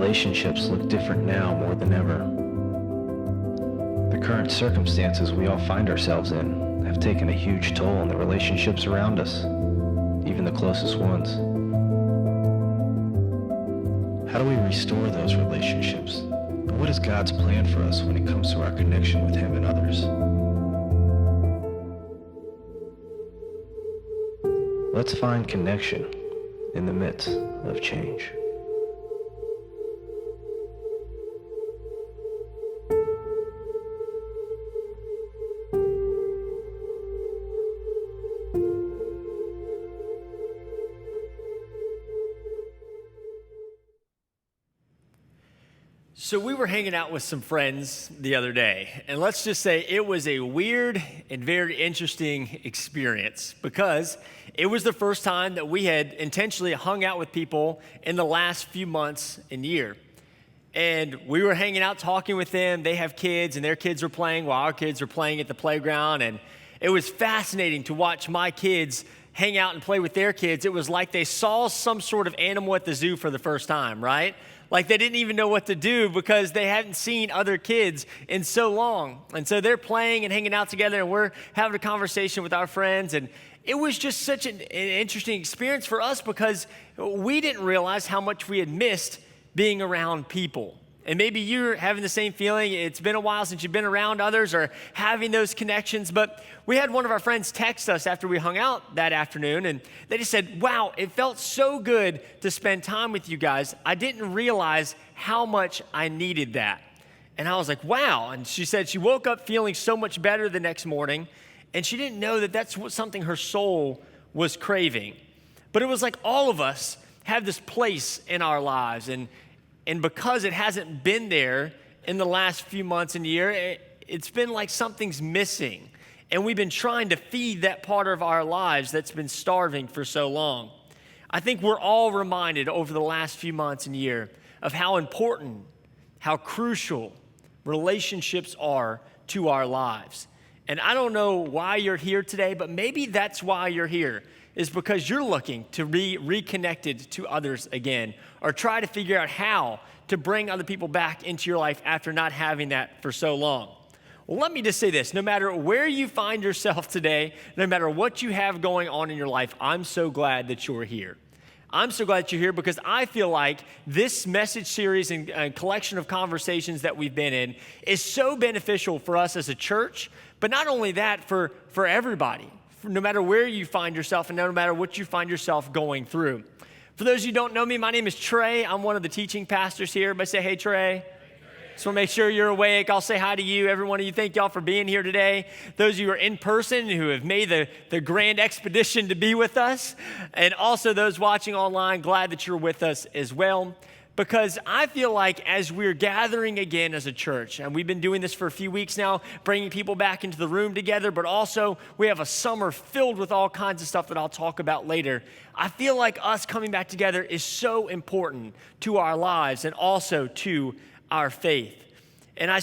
relationships look different now more than ever. The current circumstances we all find ourselves in have taken a huge toll on the relationships around us, even the closest ones. How do we restore those relationships? And what is God's plan for us when it comes to our connection with Him and others? Let's find connection in the midst of change. So we were hanging out with some friends the other day, and let's just say it was a weird and very interesting experience because it was the first time that we had intentionally hung out with people in the last few months and year. And we were hanging out talking with them. They have kids, and their kids are playing while our kids are playing at the playground. And it was fascinating to watch my kids hang out and play with their kids. It was like they saw some sort of animal at the zoo for the first time, right? Like they didn't even know what to do because they hadn't seen other kids in so long. And so they're playing and hanging out together, and we're having a conversation with our friends. And it was just such an interesting experience for us because we didn't realize how much we had missed being around people. And maybe you're having the same feeling. It's been a while since you've been around others or having those connections. But we had one of our friends text us after we hung out that afternoon, and they just said, wow, it felt so good to spend time with you guys. I didn't realize how much I needed that. And I was like, wow. And she said she woke up feeling so much better the next morning, and she didn't know that that's something her soul was craving. But it was like all of us have this place in our lives, and because it hasn't been there in the last few months and year, it's been like something's missing. And we've been trying to feed that part of our lives that's been starving for so long. I think we're all reminded over the last few months and year of how important, how crucial relationships are to our lives. And I don't know why you're here today, but maybe that's why you're here, is because you're looking to be reconnected to others again, or try to figure out how to bring other people back into your life after not having that for so long. Well, let me just say this. No matter where you find yourself today, no matter what you have going on in your life, I'm so glad that you're here. I'm so glad that you're here because I feel like this message series and collection of conversations that we've been in is so beneficial for us as a church, but not only that, for everybody, no matter where you find yourself and no matter what you find yourself going through. For those of you who don't know me, my name is Trey. I'm one of the teaching pastors here. Everybody say, hey, Trey. Just want to make sure you're awake. I'll say hi to you, every one of you. Thank y'all for being here today. Those of you who are in person who have made the grand expedition to be with us, and also those watching online, glad that you're with us as well. Because I feel like as we're gathering again as a church, and we've been doing this for a few weeks now, bringing people back into the room together, but also we have a summer filled with all kinds of stuff that I'll talk about later. I feel like us coming back together is so important to our lives and also to our faith. And I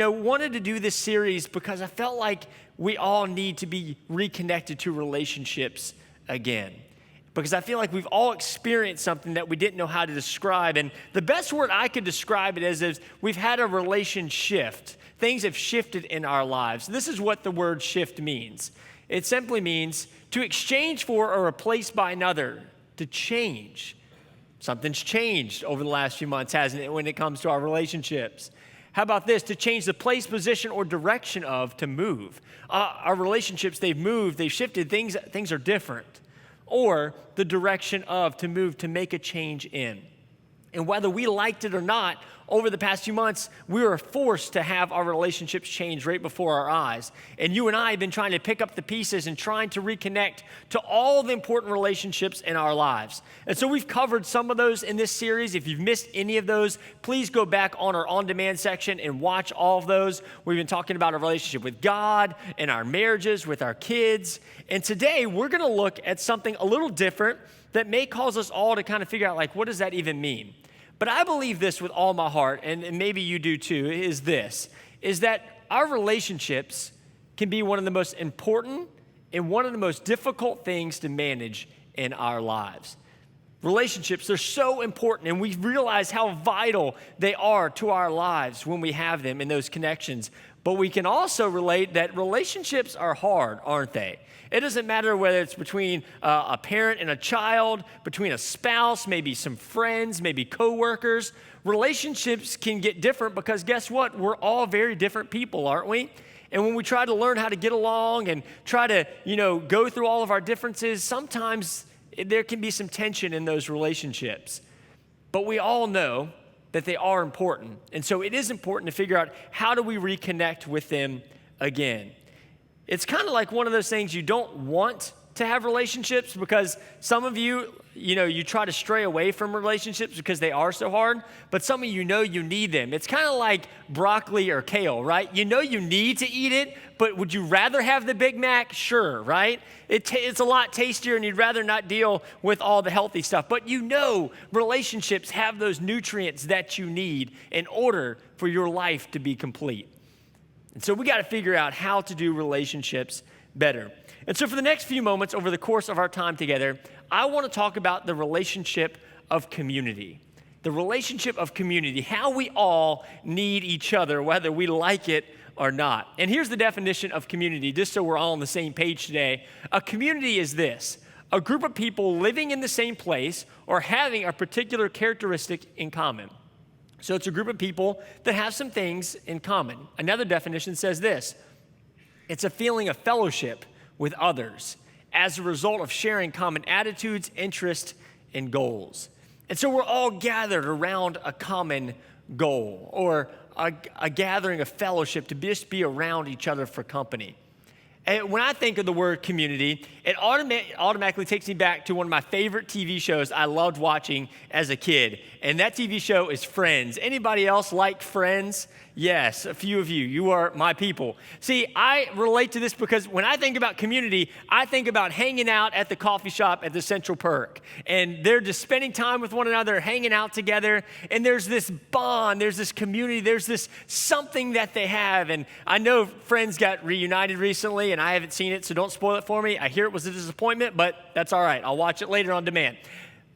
wanted to do this series because I felt like we all need to be reconnected to relationships again. Because I feel like we've all experienced something that we didn't know how to describe. And the best word I could describe it as is we've had a relation shift. Things have shifted in our lives. This is what the word shift means. It simply means to exchange for or replace by another, to change. Something's changed over the last few months, hasn't it, when it comes to our relationships? How about this? To change the place, position, or direction of, to move. Our relationships, they've moved, they've shifted, things are different. Or the direction of, to move, to make a change in. And whether we liked it or not, over the past few months, we were forced to have our relationships change right before our eyes. And you and I have been trying to pick up the pieces and trying to reconnect to all the important relationships in our lives. And so we've covered some of those in this series. If you've missed any of those, please go back on our on-demand section and watch all of those. We've been talking about our relationship with God and our marriages, with our kids. And today we're going to look at something a little different that may cause us all to kind of figure out, like, what does that even mean? But I believe this with all my heart, and maybe you do too, is that our relationships can be one of the most important and one of the most difficult things to manage in our lives. Relationships, they're so important, and we realize how vital they are to our lives when we have them in those connections. But we can also relate that relationships are hard, aren't they? It doesn't matter whether it's between a parent and a child, between a spouse, maybe some friends, maybe coworkers. Relationships can get different because guess what? We're all very different people, aren't we? And when we try to learn how to get along and try to, go through all of our differences, sometimes there can be some tension in those relationships. But we all know that they are important. And so it is important to figure out how do we reconnect with them again. It's kind of like one of those things you don't want to have relationships because some of you, you try to stray away from relationships because they are so hard, but some of you know you need them. It's kind of like broccoli or kale, right? You know you need to eat it, but would you rather have the Big Mac? Sure, right? It's a lot tastier and you'd rather not deal with all the healthy stuff. But relationships have those nutrients that you need in order for your life to be complete. And so we got to figure out how to do relationships better. And so for the next few moments over the course of our time together, I want to talk about the relationship of community. The relationship of community, how we all need each other, whether we like it or not. And here's the definition of community, just so we're all on the same page today. A community is this: a group of people living in the same place or having a particular characteristic in common. So it's a group of people that have some things in common. Another definition says this: it's a feeling of fellowship with others as a result of sharing common attitudes, interests, and goals. And so we're all gathered around a common goal or a gathering of fellowship to just be around each other for company. And when I think of the word community, it automatically takes me back to one of my favorite TV shows I loved watching as a kid. And that TV show is Friends. Anybody else like Friends? Yes, a few of you. You are my people. See, I relate to this because when I think about community, I think about hanging out at the coffee shop at the Central Perk. And they're just spending time with one another, hanging out together. And there's this bond, there's this community, there's this something that they have. And I know Friends got reunited recently, and I haven't seen it, so don't spoil it for me. I hear it was a disappointment, but that's all right. I'll watch it later on demand.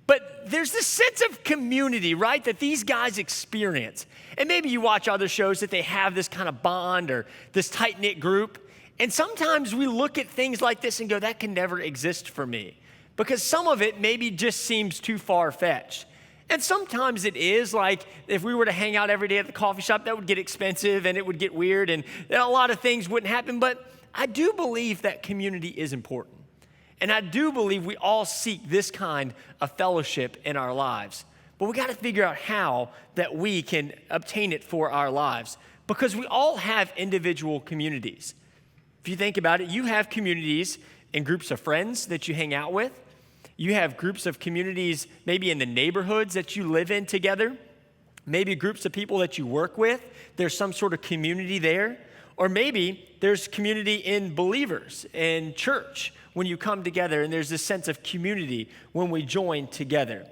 But there's this sense of community, right, that these guys experience. And maybe you watch other shows that they have this kind of bond or this tight-knit group. And sometimes we look at things like this and go, that can never exist for me. Because some of it maybe just seems too far-fetched. And sometimes it is, like if we were to hang out every day at the coffee shop, that would get expensive and it would get weird and a lot of things wouldn't happen. But I do believe that community is important. And I do believe we all seek this kind of fellowship in our lives. But we got to figure out how that we can obtain it for our lives. Because we all have individual communities. If you think about it, you have communities in groups of friends that you hang out with. You have groups of communities maybe in the neighborhoods that you live in together. Maybe groups of people that you work with. There's some sort of community there. Or maybe there's community in believers in church when you come together, and there's this sense of community when we join together.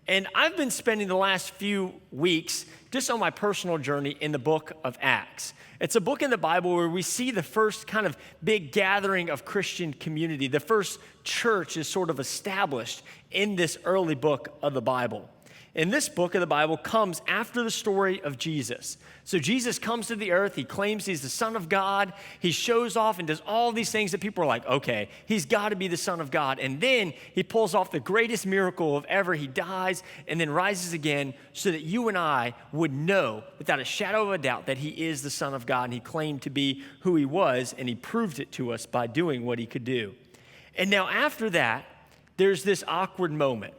And I've been spending the last few weeks just on my personal journey in the book of Acts. It's a book in the Bible where we see the first kind of big gathering of Christian community. The first church is sort of established in this early book of the Bible. And this book of the Bible comes after the story of Jesus. So Jesus comes to the earth. He claims he's the Son of God. He shows off and does all these things that people are like, okay, he's got to be the Son of God. And then he pulls off the greatest miracle of ever. He dies and then rises again so that you and I would know without a shadow of a doubt that he is the Son of God. And he claimed to be who he was, and he proved it to us by doing what he could do. And now after that, there's this awkward moment.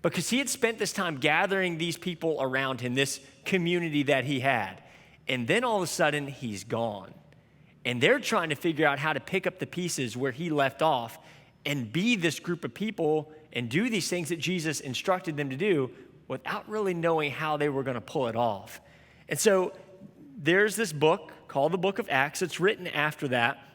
Because he had spent this time gathering these people around him, this community that he had. And then all of a sudden, he's gone. And they're trying to figure out how to pick up the pieces where he left off and be this group of people and do these things that Jesus instructed them to do without really knowing how they were going to pull it off. And so there's this book called the Book of Acts. It's written after that.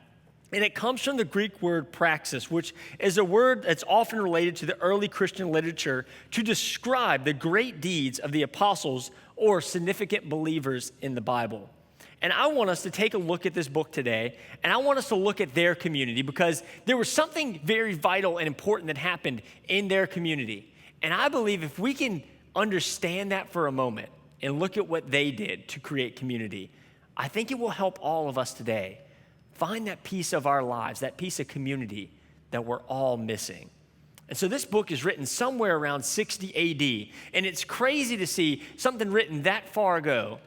And it comes from the Greek word praxis, which is a word that's often related to the early Christian literature to describe the great deeds of the apostles or significant believers in the Bible. And I want us to take a look at this book today, and I want us to look at their community because there was something very vital and important that happened in their community. And I believe if we can understand that for a moment and look at what they did to create community, I think it will help all of us today find that piece of our lives, that piece of community that we're all missing. And so this book is written somewhere around 60 AD, and it's crazy to see something written that far ago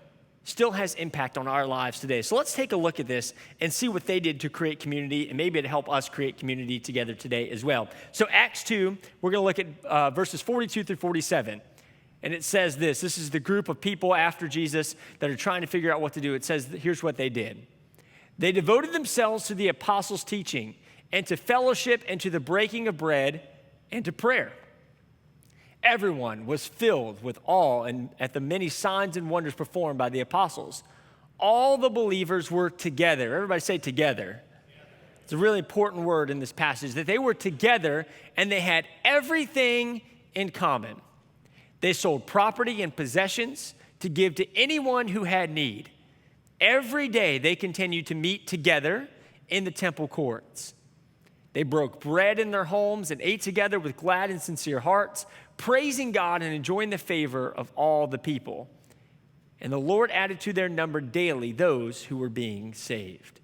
still has impact on our lives today. So let's take a look at this and see what they did to create community, and maybe it'll help us create community together today as well. So Acts 2, we're going to look at verses 42 through 47. And it says this. This is the group of people after Jesus that are trying to figure out what to do. It says, here's what they did. They devoted themselves to the apostles' teaching and to fellowship and to the breaking of bread and to prayer. Everyone was filled with awe and at the many signs and wonders performed by the apostles. All the believers were together. Everybody say together. It's a really important word in this passage, that they were together and they had everything in common. They sold property and possessions to give to anyone who had need. Every day they continued to meet together in the temple courts. They broke bread in their homes and ate together with glad and sincere hearts, praising God and enjoying the favor of all the people. And the Lord added to their number daily those who were being saved.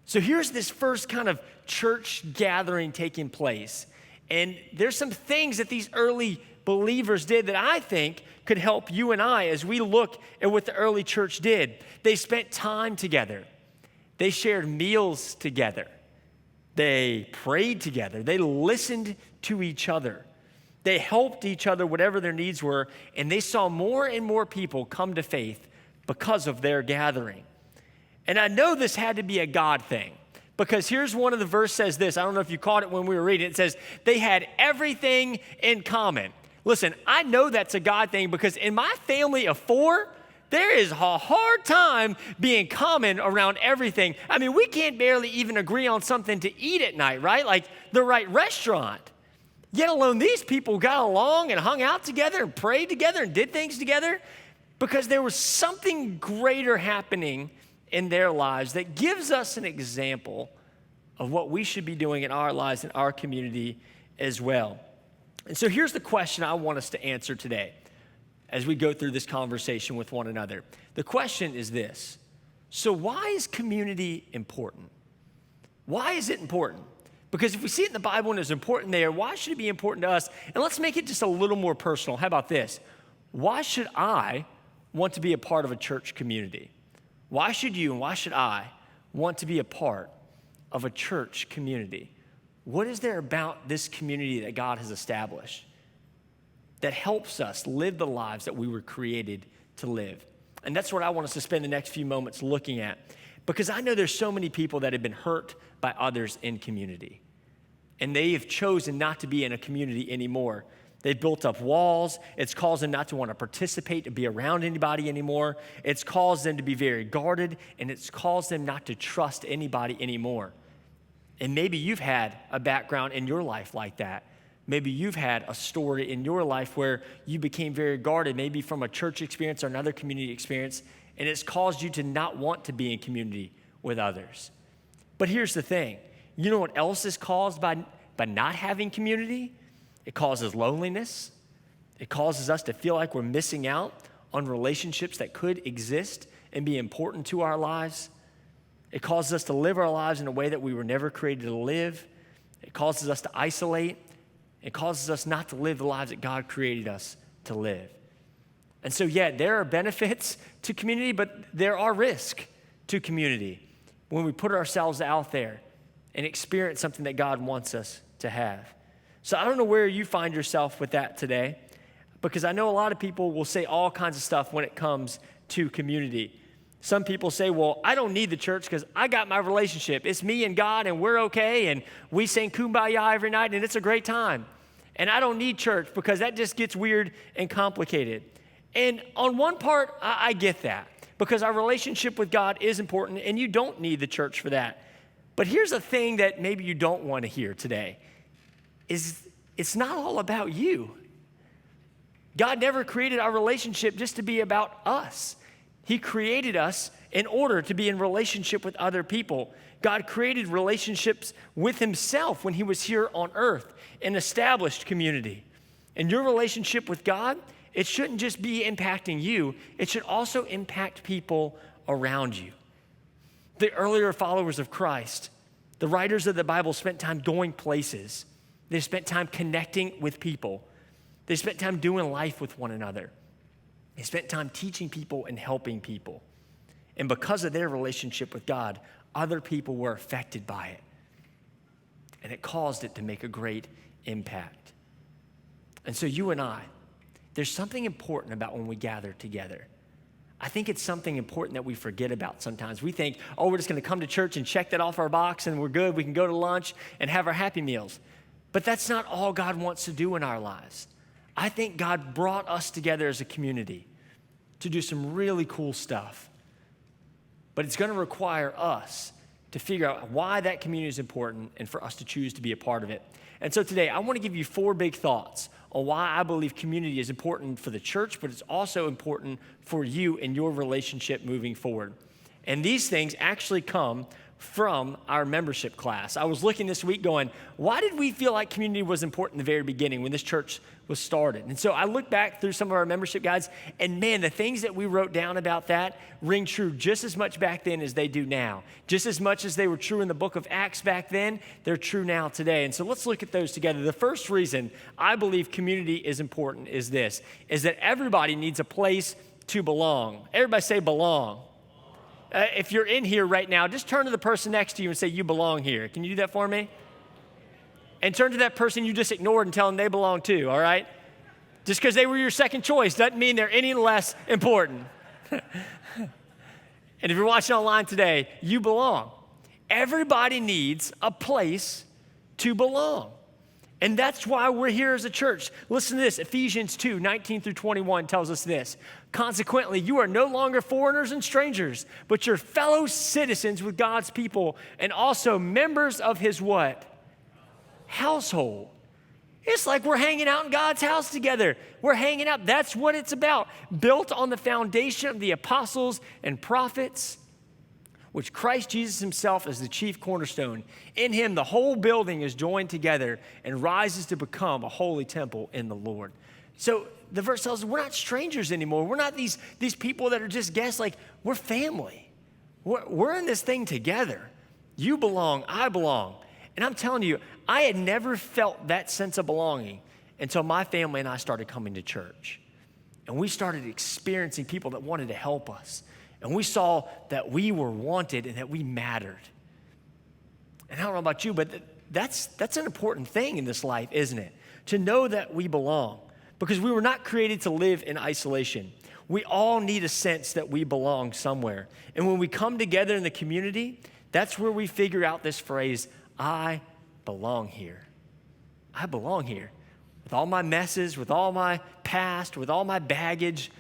So here's this first kind of church gathering taking place. And there's some things that these early believers did that I think could help you and I as we look at what the early church did. They spent time together. They shared meals together. They prayed together. They listened to each other. They helped each other, whatever their needs were, and they saw more and more people come to faith because of their gathering. And I know this had to be a God thing, because here's one of the verse says this. I don't know if you caught it when we were reading. It says, they had everything in common. Listen, I know that's a God thing because in my family of 4, there is a hard time being common around everything. I mean, we can't barely even agree on something to eat at night, right? Like the right restaurant. Yet alone these people got along and hung out together and prayed together and did things together because there was something greater happening in their lives that gives us an example of what we should be doing in our lives, in our community as well. And so here's the question I want us to answer today as we go through this conversation with one another. The question is this. So why is community important? Why is it important? Because if we see it in the Bible and it's important there, why should it be important to us? And let's make it just a little more personal. How about this? Why should I want to be a part of a church community? Why should you and why should I want to be a part of a church community? What is there about this community that God has established that helps us live the lives that we were created to live? And that's what I want us to spend the next few moments looking at, because I know there's so many people that have been hurt by others in community, and they have chosen not to be in a community anymore. They've built up walls. It's caused them not to want to participate, to be around anybody anymore. It's caused them to be very guarded, and it's caused them not to trust anybody anymore. And maybe you've had a background in your life like that. Maybe you've had a story in your life where you became very guarded, maybe from a church experience or another community experience, and it's caused you to not want to be in community with others. But here's the thing. You know what else is caused by not having community? It causes loneliness. It causes us to feel like we're missing out on relationships that could exist and be important to our lives. It causes us to live our lives in a way that we were never created to live. It causes us to isolate. It causes us not to live the lives that God created us to live. And so, yeah, there are benefits to community, but there are risks to community when we put ourselves out there and experience something that God wants us to have. So I don't know where you find yourself with that today, because I know a lot of people will say all kinds of stuff when it comes to community. Some people say, well, I don't need the church because I got my relationship. It's me and God, and we're okay, and we sing Kumbaya every night, and it's a great time. And I don't need church because that just gets weird and complicated. And on one part, I get that, because our relationship with God is important, and you don't need the church for that. But here's a thing that maybe you don't want to hear today, is it's not all about you. God never created our relationship just to be about us. He created us in order to be in relationship with other people. God created relationships with himself when he was here on earth and established community. And your relationship with God, it shouldn't just be impacting you, it should also impact people around you. The earlier followers of Christ, the writers of the Bible spent time going places. They spent time connecting with people. They spent time doing life with one another. They spent time teaching people and helping people. And because of their relationship with God, other people were affected by it. And it caused it to make a great impact. And so you and I, there's something important about when we gather together. I think it's something important that we forget about sometimes. We think, oh, we're just going to come to church and check that off our box and we're good. We can go to lunch and have our happy meals. But that's not all God wants to do in our lives. I think God brought us together as a community to do some really cool stuff. But it's going to require us to figure out why that community is important and for us to choose to be a part of it. And so today, I want to give you 4 big thoughts on why I believe community is important for the church, but it's also important for you and your relationship moving forward. And these things actually come from our membership class. I was looking this week going, why did we feel like community was important in the very beginning when this church was started? And so I looked back through some of our membership guides, and man, the things that we wrote down about that ring true just as much back then as they do now. Just as much as they were true in the book of Acts back then, they're true now today. And so let's look at those together. The first reason I believe community is important is this, is that everybody needs a place to belong. Everybody say belong. If you're in here right now, just turn to the person next to you and say, you belong here. Can you do that for me? And turn to that person you just ignored and tell them they belong too, all right? Just because they were your second choice doesn't mean they're any less important. And if you're watching online today, you belong. Everybody needs a place to belong. And that's why we're here as a church. Listen to this, Ephesians 2, 19 through 21 tells us this. Consequently, you are no longer foreigners and strangers, but you're fellow citizens with God's people and also members of his what? Household. It's like we're hanging out in God's house together. We're hanging out. That's what it's about. Built on the foundation of the apostles and prophets, which Christ Jesus himself is the chief cornerstone. In him, the whole building is joined together and rises to become a holy temple in the Lord. So the verse tells us we're not strangers anymore. We're not these people that are just guests. Like, we're family. We're in this thing together. You belong, I belong. And I'm telling you, I had never felt that sense of belonging until my family and I started coming to church. And we started experiencing people that wanted to help us. And we saw that we were wanted and that we mattered. And I don't know about you, but that's an important thing in this life, isn't it? To know that we belong. Because we were not created to live in isolation. We all need a sense that we belong somewhere. And when we come together in the community, that's where we figure out this phrase, I belong here. I belong here. With all my messes, with all my past, with all my baggage,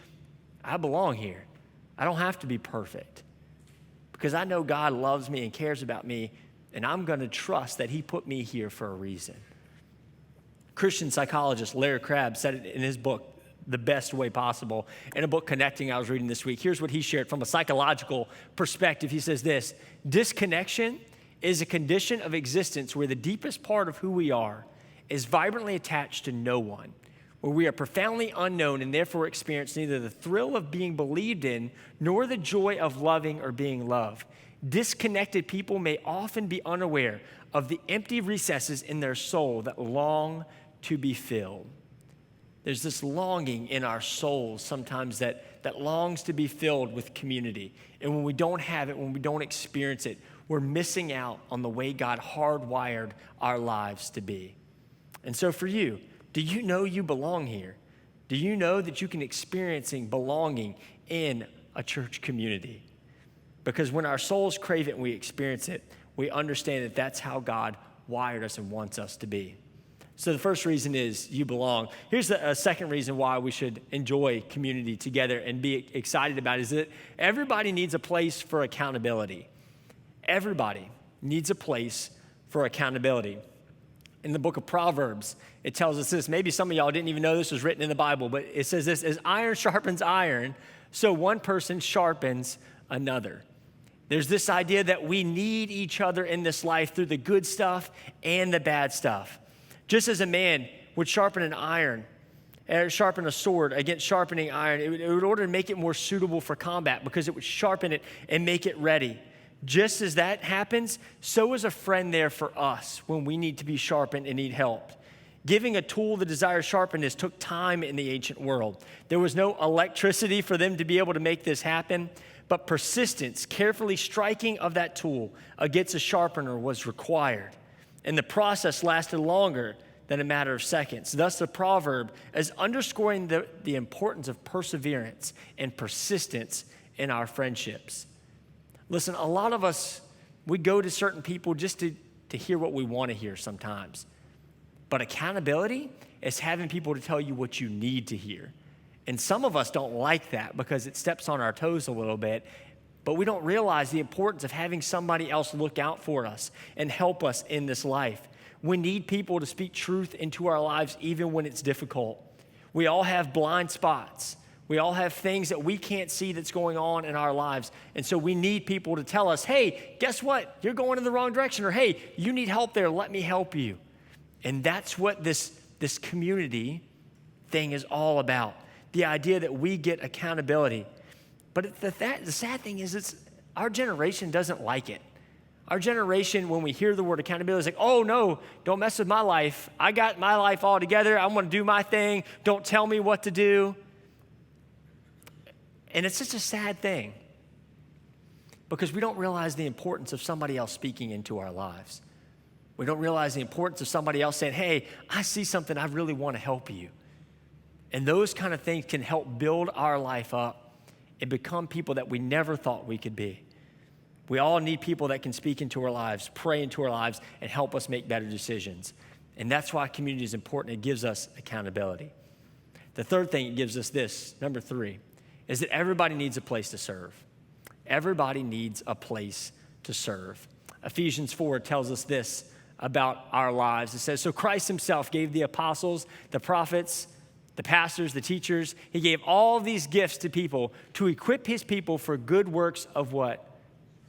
I belong here. I don't have to be perfect because I know God loves me and cares about me, and I'm going to trust that he put me here for a reason. Christian psychologist Larry Crabb said it in his book, The Best Way Possible, in a book, Connecting, I was reading this week. Here's what he shared from a psychological perspective. He says this, disconnection is a condition of existence where the deepest part of who we are is vibrantly attached to no one, where we are profoundly unknown and therefore experience neither the thrill of being believed in nor the joy of loving or being loved. Disconnected people may often be unaware of the empty recesses in their soul that long to be filled. There's this longing in our souls sometimes that longs to be filled with community. And when we don't have it, when we don't experience it, we're missing out on the way God hardwired our lives to be. And so for you, do you know you belong here? Do you know that you can experience belonging in a church community? Because when our souls crave it and we experience it, we understand that that's how God wired us and wants us to be. So the first reason is you belong. Here's a second reason why we should enjoy community together and be excited about it, is that everybody needs a place for accountability. Everybody needs a place for accountability. In the book of Proverbs, it tells us this. Maybe some of y'all didn't even know this was written in the Bible, but it says this, as iron sharpens iron, so one person sharpens another. There's this idea that we need each other in this life through the good stuff and the bad stuff. Just as a man would sharpen an iron, sharpen a sword against sharpening iron. It would in order to make it more suitable for combat because it would sharpen it and make it ready. Just as that happens, so is a friend there for us when we need to be sharpened and need help. Giving a tool the desired sharpness took time in the ancient world. There was no electricity for them to be able to make this happen, but persistence, carefully striking of that tool against a sharpener was required. And the process lasted longer than a matter of seconds. Thus, the proverb is underscoring the importance of perseverance and persistence in our friendships. Listen, a lot of us, we go to certain people just to hear what we want to hear sometimes. But accountability is having people to tell you what you need to hear. And some of us don't like that because it steps on our toes a little bit, but we don't realize the importance of having somebody else look out for us and help us in this life. We need people to speak truth into our lives even when it's difficult. We all have blind spots. We all have things that we can't see that's going on in our lives. And so we need people to tell us, hey, guess what? You're going in the wrong direction. Or, hey, you need help there. Let me help you. And that's what this community thing is all about. The idea that we get accountability. But the sad thing is our generation doesn't like it. Our generation, when we hear the word accountability, is like, oh no, don't mess with my life. I got my life all together. I'm going to do my thing. Don't tell me what to do. And it's such a sad thing because we don't realize the importance of somebody else speaking into our lives. We don't realize the importance of somebody else saying, hey, I see something, I really want to help you. And those kind of things can help build our life up and become people that we never thought we could be. We all need people that can speak into our lives, pray into our lives, and help us make better decisions. And that's why community is important. It gives us accountability. The third thing it gives us this, number 3, is that everybody needs a place to serve. Everybody needs a place to serve. Ephesians 4 tells us this about our lives. It says, so Christ himself gave the apostles, the prophets, the pastors, the teachers. He gave all these gifts to people to equip his people for good works of what?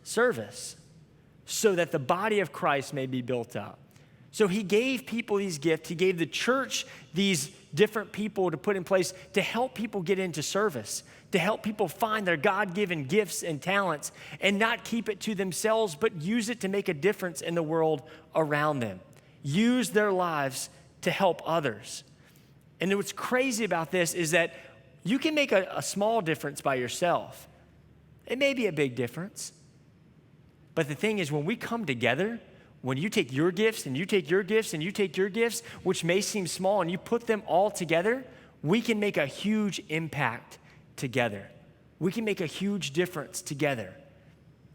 Service. So that the body of Christ may be built up. So he gave people these gifts. He gave the church these different people to put in place to help people get into service, to help people find their God-given gifts and talents and not keep it to themselves, but use it to make a difference in the world around them. Use their lives to help others. And what's crazy about this is that you can make a small difference by yourself. It may be a big difference. But the thing is, when we come together, when you take your gifts and you take your gifts and you take your gifts, which may seem small, and you put them all together, we can make a huge impact together. We can make a huge difference together.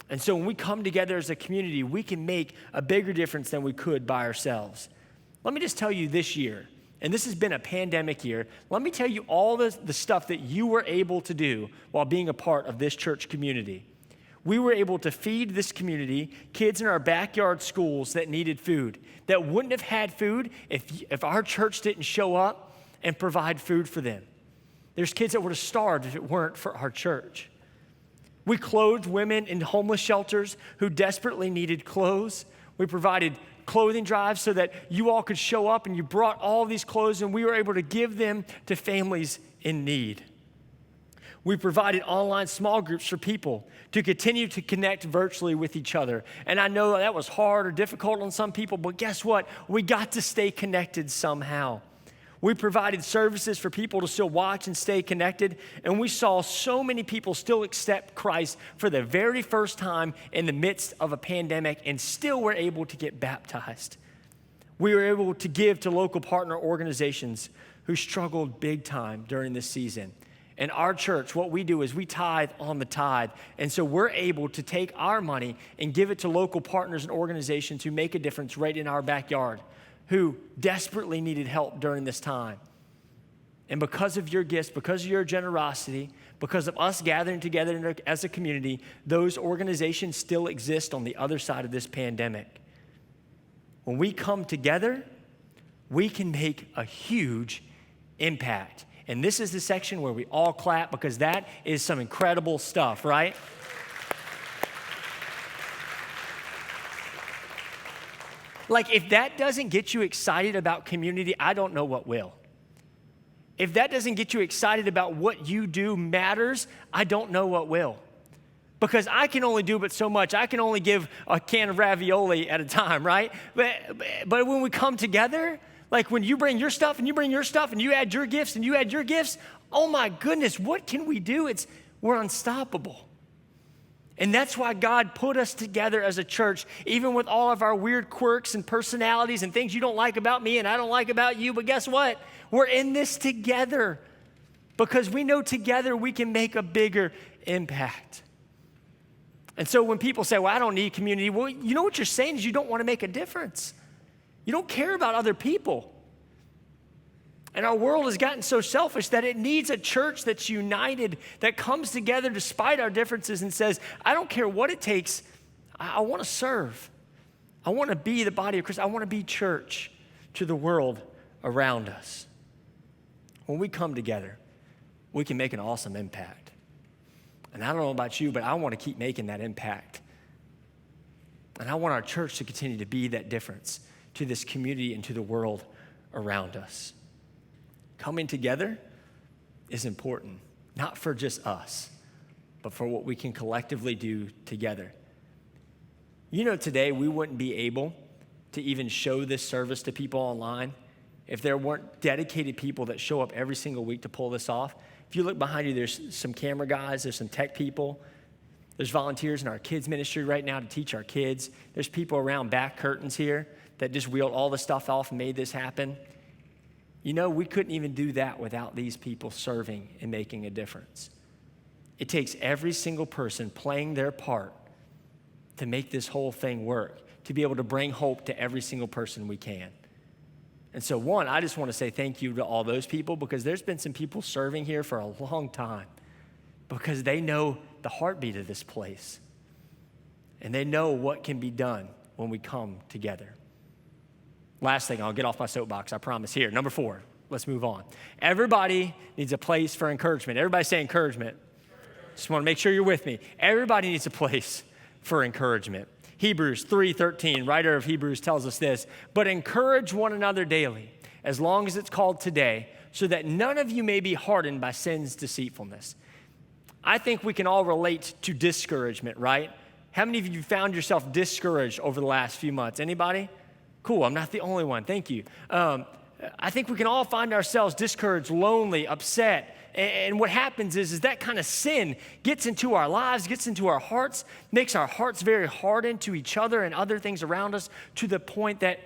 And so when we come together as a community, we can make a bigger difference than we could by ourselves. Let me just tell you this year, and this has been a pandemic year, let me tell you all the stuff that you were able to do while being a part of this church community. We were able to feed this community, kids in our backyard schools that needed food, that wouldn't have had food if our church didn't show up and provide food for them. There's kids that would have starved if it weren't for our church. We clothed women in homeless shelters who desperately needed clothes. We provided clothing drives so that you all could show up and you brought all these clothes and we were able to give them to families in need. We provided online small groups for people to continue to connect virtually with each other. And I know that was hard or difficult on some people, but guess what? We got to stay connected somehow. We provided services for people to still watch and stay connected, and we saw so many people still accept Christ for the very first time in the midst of a pandemic and still were able to get baptized. We were able to give to local partner organizations who struggled big time during this season. In our church, what we do is we tithe on the tithe. And so we're able to take our money and give it to local partners and organizations who make a difference right in our backyard, who desperately needed help during this time. And because of your gifts, because of your generosity, because of us gathering together as a community, those organizations still exist on the other side of this pandemic. When we come together, we can make a huge impact. And this is the section where we all clap because that is some incredible stuff, right? Like, if that doesn't get you excited about community, I don't know what will. If that doesn't get you excited about what you do matters, I don't know what will. Because I can only do but so much. I can only give a can of ravioli at a time, right? But when we come together, like when you bring your stuff and you bring your stuff and you add your gifts and you add your gifts, oh my goodness, what can we do? We're unstoppable. And that's why God put us together as a church, even with all of our weird quirks and personalities and things you don't like about me and I don't like about you. But guess what? We're in this together because we know together we can make a bigger impact. And so when people say, well, I don't need community, well, you know what you're saying is you don't want to make a difference. You don't care about other people. And our world has gotten so selfish that it needs a church that's united, that comes together despite our differences and says, I don't care what it takes. I want to serve. I want to be the body of Christ. I want to be church to the world around us. When we come together, we can make an awesome impact. And I don't know about you, but I want to keep making that impact. And I want our church to continue to be that difference to this community and to the world around us. Coming together is important, not for just us, but for what we can collectively do together. You know, today we wouldn't be able to even show this service to people online if there weren't dedicated people that show up every single week to pull this off. If you look behind you, there's some camera guys, there's some tech people, there's volunteers in our kids ministry right now to teach our kids. There's people around back curtains here that just wheeled all the stuff off and made this happen. You know, we couldn't even do that without these people serving and making a difference. It takes every single person playing their part to make this whole thing work, to be able to bring hope to every single person we can. And so one, I just want to say thank you to all those people because there's been some people serving here for a long time because they know the heartbeat of this place and they know what can be done when we come together. Last thing, I'll get off my soapbox, I promise. Here, number 4, let's move on. Everybody needs a place for encouragement. Everybody say encouragement. Just want to make sure you're with me. Everybody needs a place for encouragement. Hebrews 3:13, writer of Hebrews tells us this, but encourage one another daily, as long as it's called today, so that none of you may be hardened by sin's deceitfulness. I think we can all relate to discouragement, right? How many of you found yourself discouraged over the last few months? Anybody? Cool, I'm not the only one, thank you. I think we can all find ourselves discouraged, lonely, upset. And what happens is that kind of sin gets into our lives, gets into our hearts, makes our hearts very hardened to each other and other things around us to the point that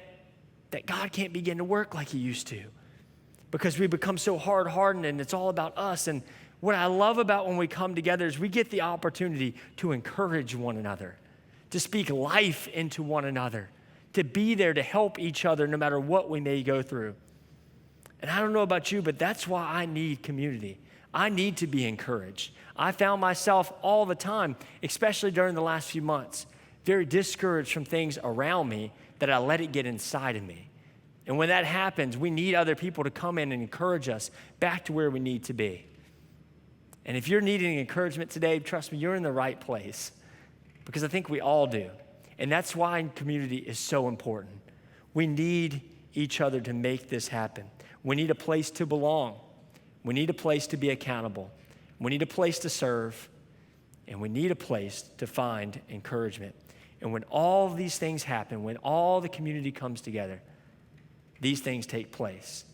God can't begin to work like he used to because we become so hard-hardened and it's all about us. And what I love about when we come together is we get the opportunity to encourage one another, to speak life into one another, to be there to help each other no matter what we may go through. And I don't know about you, but that's why I need community. I need to be encouraged. I found myself all the time, especially during the last few months, very discouraged from things around me that I let it get inside of me. And when that happens, we need other people to come in and encourage us back to where we need to be. And if you're needing encouragement today, trust me, you're in the right place because I think we all do. And that's why community is so important. We need each other to make this happen. We need a place to belong. We need a place to be accountable. We need a place to serve. And we need a place to find encouragement. And when all of these things happen, when all the community comes together, these things take place.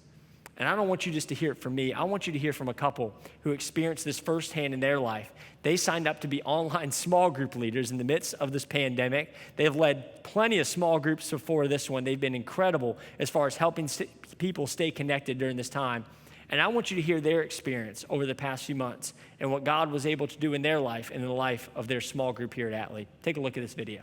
And I don't want you just to hear it from me. I want you to hear from a couple who experienced this firsthand in their life. They signed up to be online small group leaders in the midst of this pandemic. They've led plenty of small groups before this one. They've been incredible as far as helping people stay connected during this time. And I want you to hear their experience over the past few months and what God was able to do in their life and in the life of their small group here at Atlee. Take a look at this video.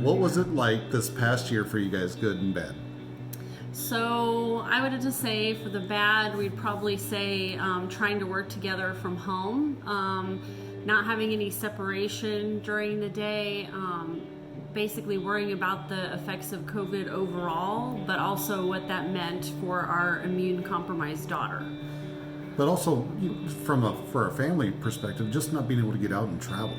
What was it like this past year for you guys, good and bad? So I would just say for the bad, we'd probably say trying to work together from home, not having any separation during the day, basically worrying about the effects of COVID overall, but also what that meant for our immune-compromised daughter. But also, for a family perspective, just not being able to get out and travel.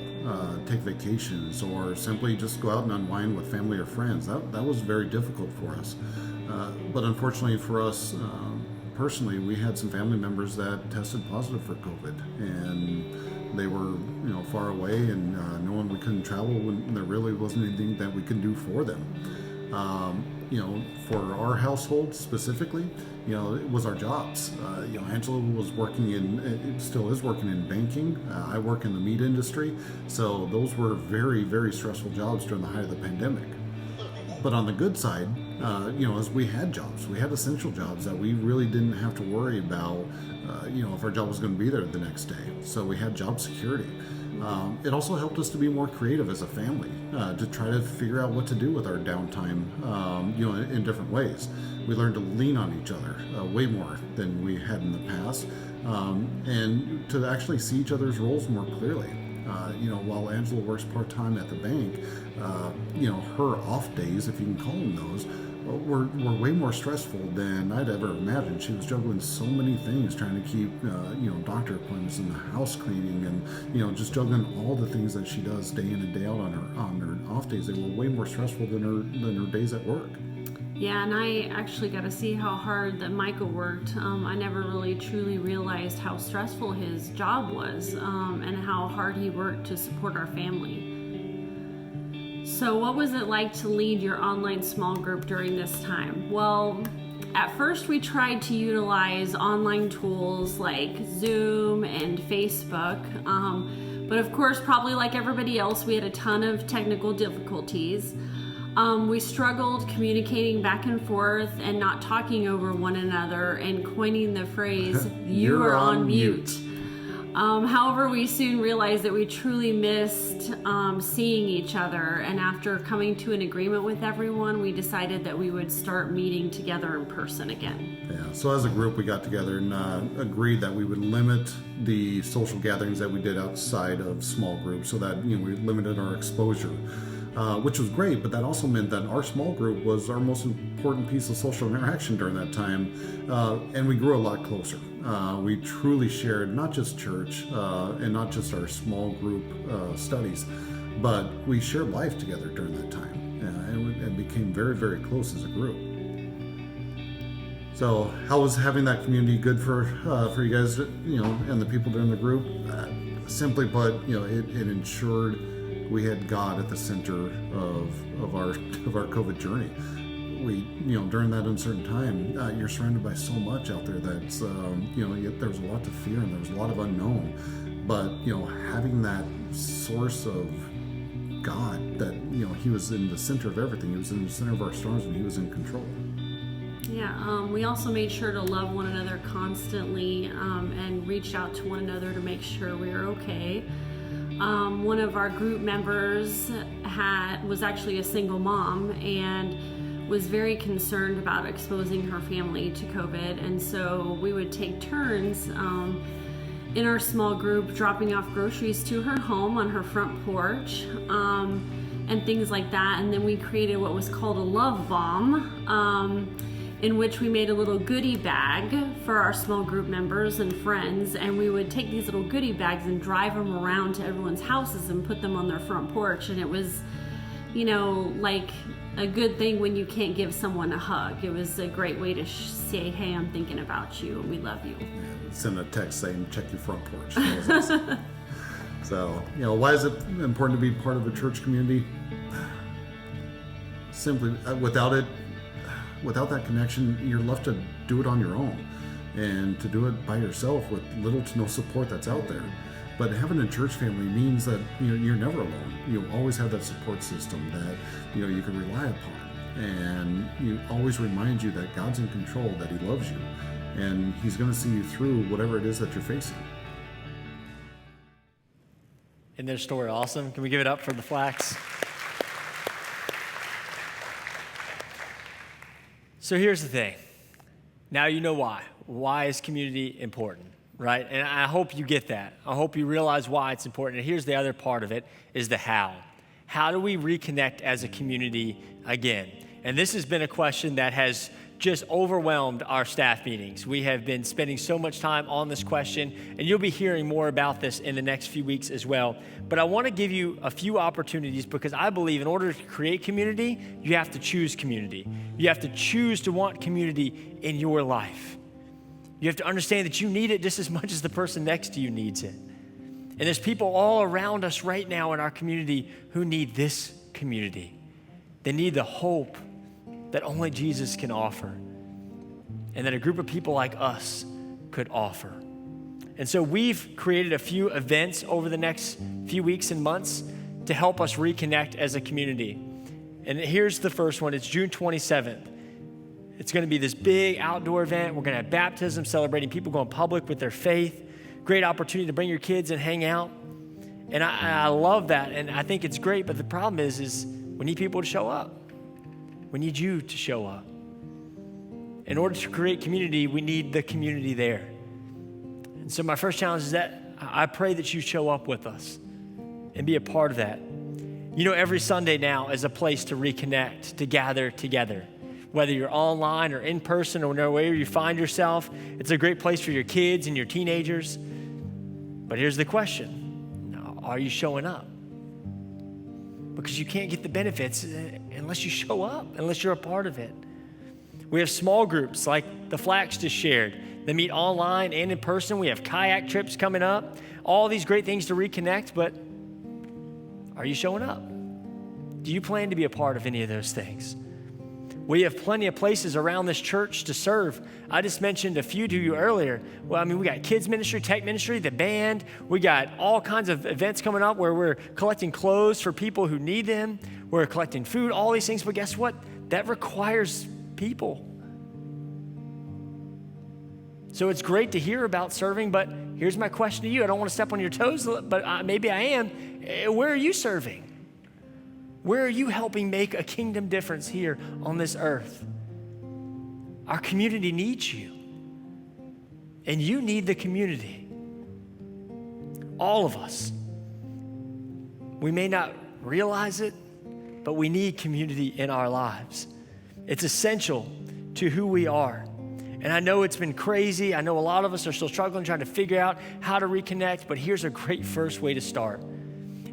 take vacations or simply just go out and unwind with family or friends. That was very difficult for us. But unfortunately for us personally, we had some family members that tested positive for COVID, and they were far away, and knowing we couldn't travel when there really wasn't anything that we could do for them. For our household specifically, it was our jobs. Angela was working it still is working in banking. I work in the meat industry. So those were very, very stressful jobs during the height of the pandemic. But on the good side, as we had jobs, we had essential jobs that we really didn't have to worry about, if our job was going to be there the next day. So we had job security. It also helped us to be more creative as a family, to try to figure out what to do with our downtime, in different ways. We learned to lean on each other way more than we had in the past, and to actually see each other's roles more clearly. While Angela works part-time at the bank, her off days, if you can call them those, were way more stressful than I'd ever imagined. She was juggling so many things, trying to keep, doctor appointments and the house cleaning, and just juggling all the things that she does day in and day out on her off days. They were way more stressful than her days at work. Yeah, and I actually got to see how hard that Michael worked. I never really truly realized how stressful his job was, and how hard he worked to support our family. So what was it like to lead your online small group during this time? Well, at first we tried to utilize online tools like Zoom and Facebook, but of course, probably like everybody else, we had a ton of technical difficulties. We struggled communicating back and forth and not talking over one another and coining the phrase, "You are on mute." However, we soon realized that we truly missed seeing each other, and after coming to an agreement with everyone, we decided that we would start meeting together in person again. Yeah, so as a group, we got together and agreed that we would limit the social gatherings that we did outside of small groups, so that we limited our exposure. Which was great, but that also meant that our small group was our most important piece of social interaction during that time, and we grew a lot closer. We truly shared not just church and not just our small group studies, but we shared life together during that time, and became very, very close as a group. So how was having that community good for you guys, and the people during the group? Simply put, it ensured we had God at the center of our COVID journey. We, during that uncertain time, you're surrounded by so much out there that's, there was a lot to fear and there was a lot of unknown. But, having that source of God, that, He was in the center of everything. He was in the center of our storms, and He was in control. Yeah, we also made sure to love one another constantly, and reached out to one another to make sure we were okay. One of our group members was actually a single mom and was very concerned about exposing her family to COVID, and so we would take turns in our small group dropping off groceries to her home on her front porch, and things like that. And then we created what was called a love bomb, in which we made a little goodie bag for our small group members and friends, and we would take these little goodie bags and drive them around to everyone's houses and put them on their front porch. And it was, like a good thing when you can't give someone a hug. It was a great way to say, "Hey, I'm thinking about you and we love you." Yeah, send a text saying, "Check your front porch." That was awesome. So, why is it important to be part of a church community? Simply, without that connection, you're left to do it on your own, and to do it by yourself with little to no support that's out there. But having a church family means that you're never alone. You always have that support system that you can rely upon, and you always remind you that God's in control, that He loves you, and He's going to see you through whatever it is that you're facing. Isn't their story awesome? Can we give it up for the Flax? So here's the thing. Now you know why. Why is community important, right? And I hope you get that. I hope you realize why it's important. And here's the other part of it, is the how. How do we reconnect as a community again? And this has been a question that has just overwhelmed our staff meetings. We have been spending so much time on this question, and you'll be hearing more about this in the next few weeks as well. But I want to give you a few opportunities because I believe in order to create community, you have to choose community. You have to choose to want community in your life. You have to understand that you need it just as much as the person next to you needs it. And there's people all around us right now in our community who need this community. They need the hope that only Jesus can offer, and that a group of people like us could offer. And so we've created a few events over the next few weeks and months to help us reconnect as a community. And here's the first one. It's June 27th. It's going to be this big outdoor event. We're going to have baptism, celebrating people going public with their faith. Great opportunity to bring your kids and hang out. And I love that, and I think it's great, but the problem is we need people to show up. We need you to show up. In order to create community, we need the community there. And so my first challenge is that I pray that you show up with us and be a part of that. You know, every Sunday now is a place to reconnect, to gather together. Whether you're online or in person or wherever you find yourself, it's a great place for your kids and your teenagers. But here's the question. Are you showing up? Because you can't get the benefits unless you show up, unless you're a part of it. We have small groups like the Flax just shared. They meet online and in person. We have kayak trips coming up. All these great things to reconnect, but are you showing up? Do you plan to be a part of any of those things? We have plenty of places around this church to serve. I just mentioned a few to you earlier. Well, I mean, we got kids ministry, tech ministry, the band. We got all kinds of events coming up where we're collecting clothes for people who need them. We're collecting food, all these things. But guess what? That requires people. So it's great to hear about serving, but here's my question to you. I don't want to step on your toes, but maybe I am. Where are you serving? Where are you helping make a kingdom difference here on this earth? Our community needs you. And you need the community. All of us. We may not realize it, but we need community in our lives. It's essential to who we are. And I know it's been crazy. I know a lot of us are still struggling, trying to figure out how to reconnect, but here's a great first way to start.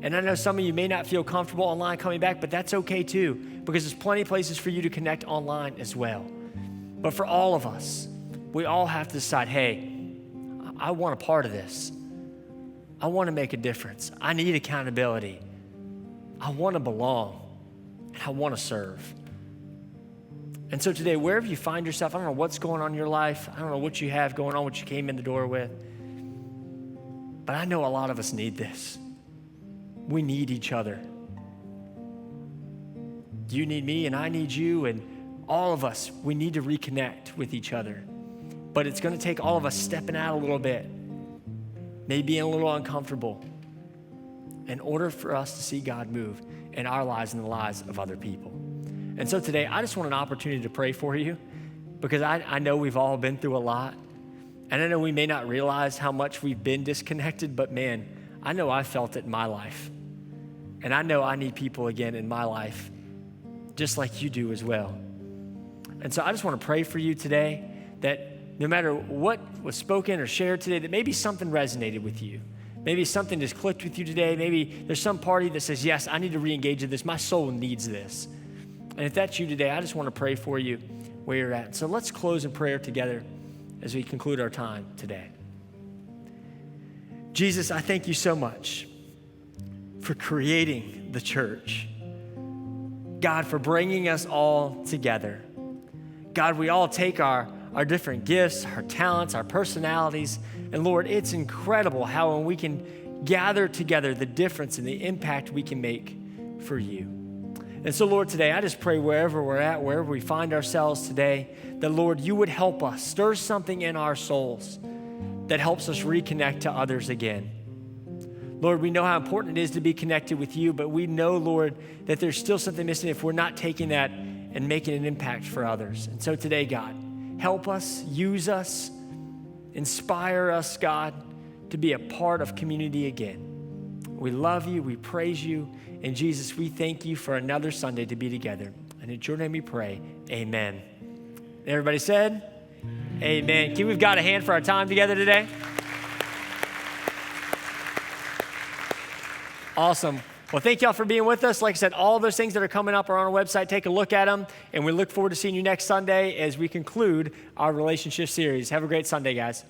And I know some of you may not feel comfortable online coming back, but that's okay too, because there's plenty of places for you to connect online as well. But for all of us, we all have to decide, hey, I want a part of this. I want to make a difference. I need accountability. I want to belong, and I want to serve. And so today, wherever you find yourself, I don't know what's going on in your life. I don't know what you have going on, what you came in the door with. But I know a lot of us need this. We need each other. You need me and I need you, and all of us, we need to reconnect with each other. But it's going to take all of us stepping out a little bit, maybe being a little uncomfortable, in order for us to see God move in our lives and the lives of other people. And so today, I just want an opportunity to pray for you, because I know we've all been through a lot. And I know we may not realize how much we've been disconnected, but man, I know I felt it in my life. And I know I need people again in my life, just like you do as well. And so I just want to pray for you today that no matter what was spoken or shared today, that maybe something resonated with you. Maybe something just clicked with you today. Maybe there's some party that says, yes, I need to re-engage in this. My soul needs this. And if that's you today, I just want to pray for you where you're at. So let's close in prayer together as we conclude our time today. Jesus, I thank you so much for creating the church. God, for bringing us all together. God, we all take our different gifts, our talents, our personalities, and Lord, it's incredible how when we can gather together, the difference and the impact we can make for you. And so, Lord, today, I just pray wherever we're at, wherever we find ourselves today, that, Lord, you would help us, stir something in our souls that helps us reconnect to others again. Lord, we know how important it is to be connected with you, but we know, Lord, that there's still something missing if we're not taking that and making an impact for others. And so today, God, help us, use us, inspire us, God, to be a part of community again. We love you, we praise you, and Jesus, we thank you for another Sunday to be together. And in your name we pray, amen Everybody said, amen. Can we got a hand for our time together today? Awesome. Well, thank y'all for being with us. Like I said, all those things that are coming up are on our website. Take a look at them, and we look forward to seeing you next Sunday as we conclude our RelationShift series. Have a great Sunday, guys.